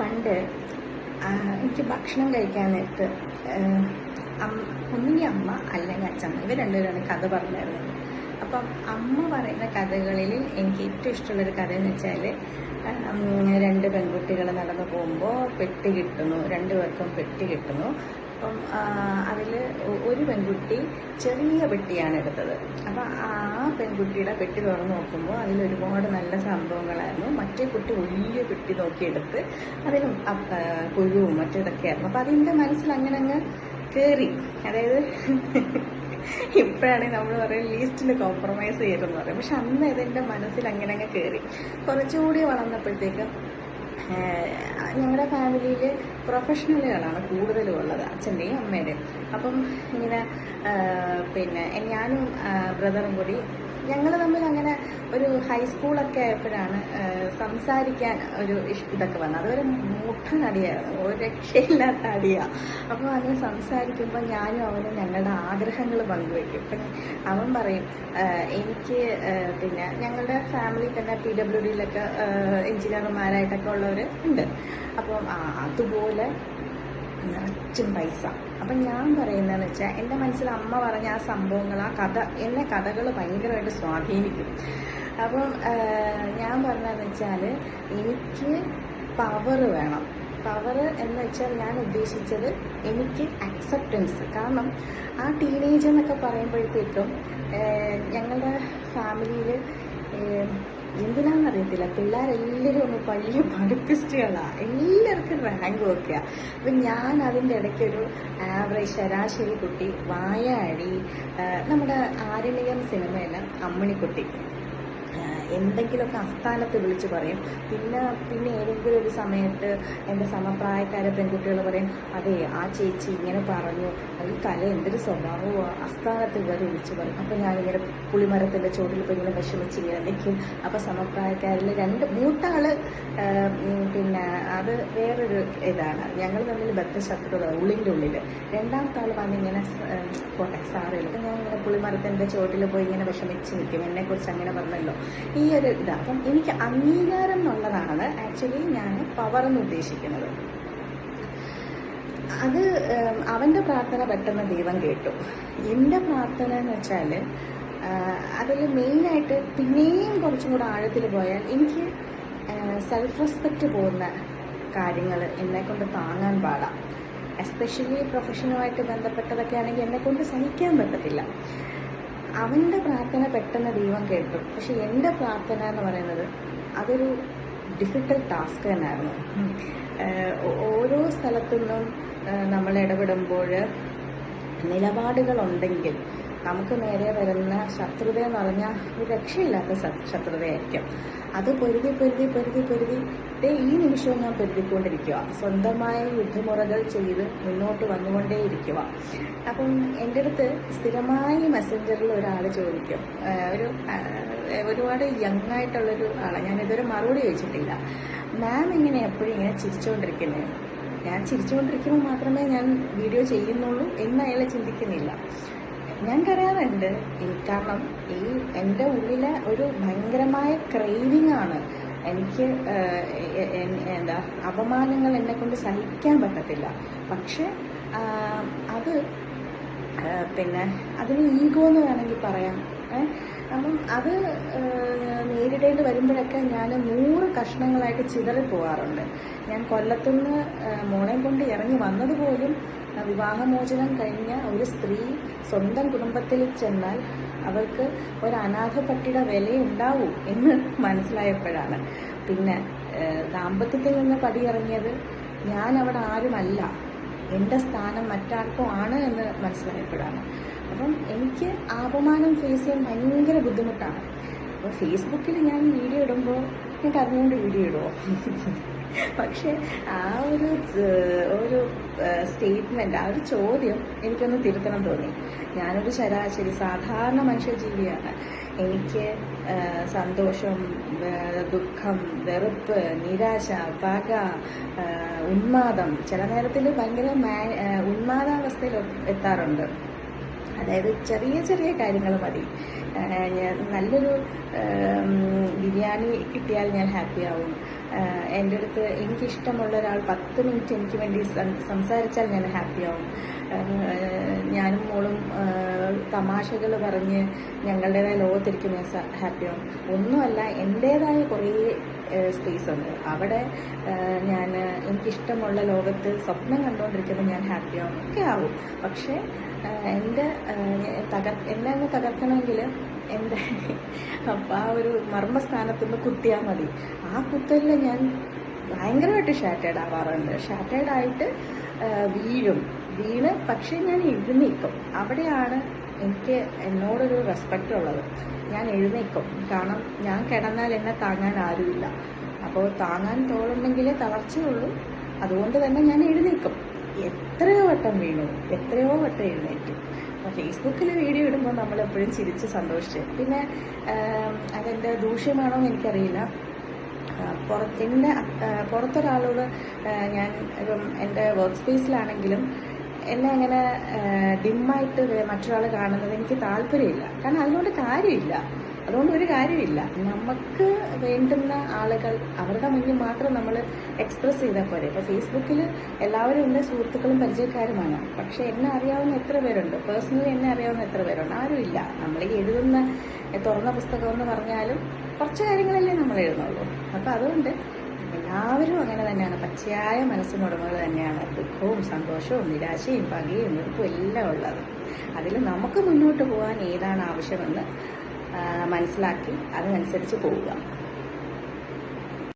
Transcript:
പണ്ട് എനിക്ക് ഭക്ഷണം കഴിക്കാൻ നേരത്ത് ഒന്നുകിൽ അമ്മ അല്ലെങ്കിൽ അച്ഛമ്മ ഇവർ രണ്ടുപേരാണ് കഥ പറഞ്ഞിരുന്നത്. അപ്പം അമ്മ പറയുന്ന കഥകളിൽ എനിക്ക് ഏറ്റവും ഇഷ്ടമുള്ളൊരു കഥ എന്ന് വെച്ചാൽ, രണ്ട് പെൺകുട്ടികൾ നടന്നു പോകുമ്പോൾ പെട്ടി കിട്ടുന്നു, രണ്ടുപേർക്കും പെട്ടി കിട്ടുന്നു. അപ്പം അതിൽ ഒരു പെൺകുട്ടി ചെറിയ പെട്ടിയാണ് എടുത്തത്. അപ്പം ആ പെൺകുട്ടിയുടെ പെട്ടി തുറന്ന് നോക്കുമ്പോൾ അതിൽ ഒരുപാട് നല്ല സംഭവങ്ങളായിരുന്നു. മറ്റേ കുട്ടി വലിയ പെട്ടി നോക്കിയെടുത്ത് അതിലും പുഴുവും മറ്റേതൊക്കെയായിരുന്നു. അപ്പം അതിൻ്റെ മനസ്സിൽ അങ്ങനെ അങ്ങ് കയറി. അതായത് ഇപ്പോഴാണെങ്കിൽ നമ്മൾ പറയും ലീസ്റ്റിൽ കോംപ്രമൈസ് ചെയ്തെന്ന് പറയും. പക്ഷെ അന്ന് ഇതെൻ്റെ മനസ്സിൽ അങ്ങനെ അങ്ങ് കയറി. കുറച്ചുകൂടി വളർന്നപ്പോഴത്തേക്കും ഞങ്ങളുടെ ഫാമിലിയിൽ പ്രൊഫഷണലുകളാണ് കൂടുതലും ഉള്ളത്, അച്ഛൻ്റെയും അമ്മയുടെയും. അപ്പം ഇങ്ങനെ പിന്നെ ഞാനും ബ്രദറും കൂടി ഞങ്ങൾ തമ്മിൽ അങ്ങനെ ഒരു ഹൈസ്കൂളൊക്കെ ആയപ്പോഴാണ് സംസാരിക്കാൻ ഒരു ഇതൊക്കെ വന്നത്. അതുവരെ മുട്ടൻ അടിയായിരുന്നു, ഒരു രക്ഷയില്ലാത്ത അടിയാണ്. അപ്പോൾ അങ്ങനെ സംസാരിക്കുമ്പോൾ ഞാനും അവനും ഞങ്ങളുടെ ആഗ്രഹങ്ങൾ പങ്കുവയ്ക്കും. ഇപ്പം അവൻ പറയും എനിക്ക് പിന്നെ ഞങ്ങളുടെ ഫാമിലി തന്നെ PWDയിലൊക്കെ എഞ്ചിനീയർമാരായിട്ടൊക്കെ ഉള്ളവർ ഉണ്ട്. അപ്പം അതുപോലെ നിറച്ചും പൈസ. അപ്പം ഞാൻ പറയുന്നതെന്ന് വെച്ചാൽ എൻ്റെ മനസ്സിൽ അമ്മ പറഞ്ഞ ആ സംഭവങ്ങൾ, ആ കഥ, എന്നെ കഥകൾ ഭയങ്കരമായിട്ട് സ്വാധീനിക്കും. അപ്പം ഞാൻ പറഞ്ഞതെന്ന് വെച്ചാൽ എനിക്ക് പവർ വേണം. പവർ എന്ന് വെച്ചാൽ ഞാൻ ഉദ്ദേശിച്ചത് എനിക്ക് അക്സെപ്റ്റൻസ്. കാരണം ആ ടീനേജ് എന്നൊക്കെ പറയുമ്പോഴത്തേക്കും ഞങ്ങളുടെ ഫാമിലിയിൽ എന്തിനാണെന്നറിയത്തില്ല, പിള്ളേരെല്ലാവരും ഒന്ന് വലിയ പഠിപ്പിസ്റ്റുകളാണ്, എല്ലാവർക്കും റാങ്ക് വെക്കുക. അപ്പം ഞാൻ അതിൻ്റെ ഇടയ്ക്കൊരു ആവറേജ് ശരാശരി കുട്ടി, വായാടി, നമ്മുടെ ആരണ്യകം സിനിമയിലെ അമ്മിണിക്കുട്ടി എന്തെങ്കിലുമൊക്കെ അസ്ഥാനത്ത് വിളിച്ച് പറയും. പിന്നെ ഏതെങ്കിലും ഒരു സമയത്ത് എൻ്റെ സമപ്രായക്കാരെ പെൺകുട്ടികൾ പറയും, അതെ ആ ചേച്ചി ഇങ്ങനെ പറഞ്ഞു, ഈ കല എന്തൊരു സ്വഭാവമോ, അസ്ഥാനത്ത് കയറി വിളിച്ച് പറയും. അപ്പോൾ ഞാനിങ്ങനെ പുളിമരത്തിൻ്റെ ചോട്ടിൽ പോയി ഇങ്ങനെ വിഷമിച്ച് ഇങ്ങനെ നിൽക്കും. അപ്പോൾ സമപ്രായക്കാരിൽ മൂത്താള് പിന്നെ അത് വേറൊരു ഇതാണ്, ഞങ്ങൾ തമ്മിൽ ബദ്ധശത്രുത ഉള്ളിൻ്റെ ഉള്ളിൽ. രണ്ടാമത്തെ ആൾ വന്നിങ്ങനെ പോട്ടെ സാറില്ല. അപ്പം ഞാൻ ഇങ്ങനെ പുളിമരത്തിൻ്റെ ചോട്ടിൽ പോയി ഇങ്ങനെ വിഷമിച്ച് നിൽക്കും, എന്നെക്കുറിച്ച് അങ്ങനെ പറഞ്ഞല്ലോ, ഈ ഒരു ഇതാണ്. അപ്പം എനിക്ക് അംഗീകാരം എന്നുള്ളതാണ് ആക്ച്വലി ഞാൻ പവർ എന്ന് ഉദ്ദേശിക്കുന്നത്. അത് അവൻ്റെ പ്രാർത്ഥന പെട്ടെന്ന് ദൈവം കേട്ടു. എൻ്റെ പ്രാർത്ഥന എന്ന് വെച്ചാൽ അതിൽ മെയിനായിട്ട് പിന്നെയും കുറച്ചും കൂടെ ആഴത്തിൽ പോയാൽ എനിക്ക് സെൽഫ് റെസ്പെക്റ്റ് പോകുന്ന കാര്യങ്ങൾ എന്നെക്കൊണ്ട് താങ്ങാൻ പാടാം. എസ്പെഷ്യലി പ്രൊഫഷനുമായിട്ട് ബന്ധപ്പെട്ടതൊക്കെ ആണെങ്കിൽ എന്നെക്കൊണ്ട് സഹിക്കാൻ പറ്റത്തില്ല. അവൻ്റെ പ്രാർത്ഥന പെട്ടെന്ന് ദൈവം കേട്ടു. പക്ഷെ എൻ്റെ പ്രാർത്ഥന എന്ന് പറയുന്നത് അതൊരു ഡിഫിക്കൽട്ട് ടാസ്ക് തന്നെയായിരുന്നു. ഓരോ സ്ഥലത്തുനിന്നും നമ്മൾ ഇടപെടുമ്പോൾ നിലപാടുകളുണ്ടെങ്കിൽ നമുക്ക് നേരെ വരുന്ന ശത്രുത എന്ന് പറഞ്ഞാൽ ഒരു രക്ഷയില്ലാത്ത ശത്രുതയായിരിക്കും. അത് പൊരുതി ഈ നിമിഷവും ഞാൻ പൊരുതിക്കൊണ്ടിരിക്കുക, സ്വന്തമായ യുദ്ധമുറകൾ ചെയ്ത് മുന്നോട്ട് വന്നുകൊണ്ടേയിരിക്കുക. അപ്പം എൻ്റെ അടുത്ത് സ്ഥിരമായി മെസ്സഞ്ചറിൽ ഒരാൾ ചോദിക്കും, ഒരുപാട് യങ് ആയിട്ടുള്ളൊരു ആളാണ്, ഞാനിതുവരെ മറുപടി ചോദിച്ചിട്ടില്ല, മാം ഇങ്ങനെ എപ്പോഴും ഇങ്ങനെ ചിരിച്ചുകൊണ്ടിരിക്കുന്നത്, ഞാൻ ചിരിച്ചുകൊണ്ടിരിക്കുമ്പോൾ മാത്രമേ ഞാൻ വീഡിയോ ചെയ്യുന്നുള്ളൂ എന്ന് അയാൾ ചിന്തിക്കുന്നില്ല. ഞാൻ കരയാറുണ്ട്, കാരണം ഈ എൻ്റെ ഉള്ളിലെ ഒരു ഭയങ്കരമായ ക്രേവിങ് ആണ്. എനിക്ക് അപമാനങ്ങൾ എന്നെക്കൊണ്ട് സഹിക്കാൻ പറ്റത്തില്ല. പക്ഷെ അത് പിന്നെ അതിന് ഈഗോ എന്ന് വേണമെങ്കിൽ പറയാം. അപ്പം അത് നേരിടേണ്ടി വരുമ്പോഴൊക്കെ ഞാൻ 100 കഷ്ണങ്ങളായിട്ട് ചിതറിപ്പോവാറുണ്ട്. ഞാൻ കൊല്ലത്തുനിന്ന് മോളെ കൊണ്ട് ഇറങ്ങി വന്നതുപോലും വിവാഹമോചനം കഴിഞ്ഞ ഒരു സ്ത്രീ സ്വന്തം കുടുംബത്തിൽ ചെന്നാൽ അവർക്ക് ഒരു അനാഥ പട്ടിയുടെ വിലയുണ്ടാവും എന്ന് മനസ്സിലായപ്പോഴാണ്. പിന്നെ ദാമ്പത്യത്തിൽ നിന്ന് പടിയിറങ്ങിയത് ഞാൻ അവിടെ ആരുമല്ല, എൻ്റെ സ്ഥാനം മറ്റാർക്കും ആണ് എന്ന് മനസ്സിലായപ്പോഴാണ്. അപ്പം എനിക്ക് അപമാനം ഫേസ് ചെയ്യാൻ ഭയങ്കര ബുദ്ധിമുട്ടാണ്. അപ്പോൾ ഫേസ്ബുക്കിൽ ഞാൻ വീഡിയോ ഇടുമ്പോൾ എനിക്ക് അറിഞ്ഞുകൊണ്ട് വീഡിയോ ഇടുമോ? പക്ഷെ ആ ഒരു സ്റ്റേറ്റ്മെൻറ്റ്, ആ ഒരു ചോദ്യം എനിക്കൊന്ന് തിരുത്തണം തോന്നി. ഞാനൊരു ശരാശരി സാധാരണ മനുഷ്യജീവിയാണ്. എനിക്ക് സന്തോഷം, ദുഃഖം, വെറുപ്പ്, നിരാശ, പക, ഉന്മാദം, ചില നേരത്തിൽ ഭയങ്കര ഉന്മാദാവസ്ഥയിൽ എത്താറുണ്ട്. അതായത് ചെറിയ ചെറിയ കാര്യങ്ങൾ മതി. നല്ലൊരു ബിരിയാണി കിട്ടിയാൽ ഞാൻ ഹാപ്പിയാവും. എൻ്റെ അടുത്ത് എനിക്കിഷ്ടമുള്ള ഒരാൾ 10 മിനിറ്റ് എനിക്ക് വേണ്ടി സംസാരിച്ചാൽ ഞാൻ ഹാപ്പിയാവും. ഞാനും മോളും തമാശകൾ പറഞ്ഞ് ഞങ്ങളുടേതായ ലോകത്തിരിക്കുന്ന ഹാപ്പിയാവും. ഒന്നുമല്ല, എൻ്റേതായ കുറേ സ്പേസ് ഉണ്ട്. അവിടെ ഞാൻ എനിക്കിഷ്ടമുള്ള ലോകത്ത് സ്വപ്നം കണ്ടുകൊണ്ടിരിക്കുമ്പോൾ ഞാൻ ഹാപ്പിയാവും ഒക്കെ ആവും. പക്ഷേ എന്നെ അങ്ങ് തകർക്കണമെങ്കിൽ എൻ്റെ അപ്പം ആ ഒരു മർമ്മസ്ഥാനത്തുനിന്ന് കുത്തിയാൽ മതി. ആ കുത്തലിൽ ഞാൻ ഭയങ്കരമായിട്ട് ഷാറ്റേഡ് ആവാറുണ്ട്. ഷാറ്റേഡായിട്ട് വീണ് പക്ഷേ ഞാൻ എഴുന്നേൽക്കും. അവിടെയാണ് എനിക്ക് എന്നോടൊരു റെസ്പെക്റ്റ് ഉള്ളത്. ഞാൻ എഴുന്നേൽക്കും. കാരണം ഞാൻ കിടന്നാൽ എന്നെ താങ്ങാൻ ആരുമില്ല. അപ്പോൾ താങ്ങാൻ തോളുണ്ടെങ്കിലേ തളർച്ചയുള്ളൂ. അതുകൊണ്ട് തന്നെ ഞാൻ എഴുന്നേൽക്കും. എത്രയോ വട്ടം വീണു, എത്രയോ വട്ടം എഴുന്നേറ്റു. അപ്പോൾ ഫേസ്ബുക്കിൽ വീഡിയോ ഇടുമ്പോൾ നമ്മളെപ്പോഴും ചിരിച്ച് സന്തോഷിച്ച്, പിന്നെ അതെൻ്റെ ദൂഷ്യമാണോ എന്ന് എനിക്കറിയില്ല. പുറത്തൊരാളോട് ഞാൻ ഇപ്പം എൻ്റെ വർക്ക് സ്പേസിലാണെങ്കിലും എന്നെ അങ്ങനെ ഡിമ്മായിട്ട് മറ്റൊരാൾ കാണുന്നത് എനിക്ക് താല്പര്യമില്ല. കാരണം അതുകൊണ്ട് ഒരു കാര്യമില്ല. നമുക്ക് വേണ്ടുന്ന ആളുകൾ അവരുടെ മുന്നിൽ മാത്രം നമ്മൾ എക്സ്പ്രസ് ചെയ്താൽ പോരെ. ഇപ്പോൾ ഫേസ്ബുക്കിൽ എല്ലാവരും എൻ്റെ സുഹൃത്തുക്കളും പരിചയക്കാരുമാണ്. പക്ഷെ എന്നെ അറിയാവുന്ന എത്ര പേരുണ്ട്? പേഴ്സണലി എന്നെ അറിയാവുന്ന എത്ര പേരുണ്ട്? ആരുമില്ല. നമ്മൾ എഴുതുന്ന തുറന്ന പുസ്തകം എന്ന് പറഞ്ഞാലും കുറച്ച് കാര്യങ്ങളല്ലേ നമ്മൾ എഴുതുന്നുള്ളൂ. അപ്പോൾ അതുകൊണ്ട് എല്ലാവരും അങ്ങനെ തന്നെയാണ്. പച്ചയായ മനസ്സിനുടമകൾ തന്നെയാണ്. ദുഃഖവും സന്തോഷവും നിരാശയും പകയും വെറുപ്പും എല്ലാം ഉള്ളത്. അതിൽ നമുക്ക് മുന്നോട്ട് പോകാൻ ഏതാണ് ആവശ്യമെന്ന് മനസ്സിലാക്കി അതിനനുസരിച്ച് പോവുക.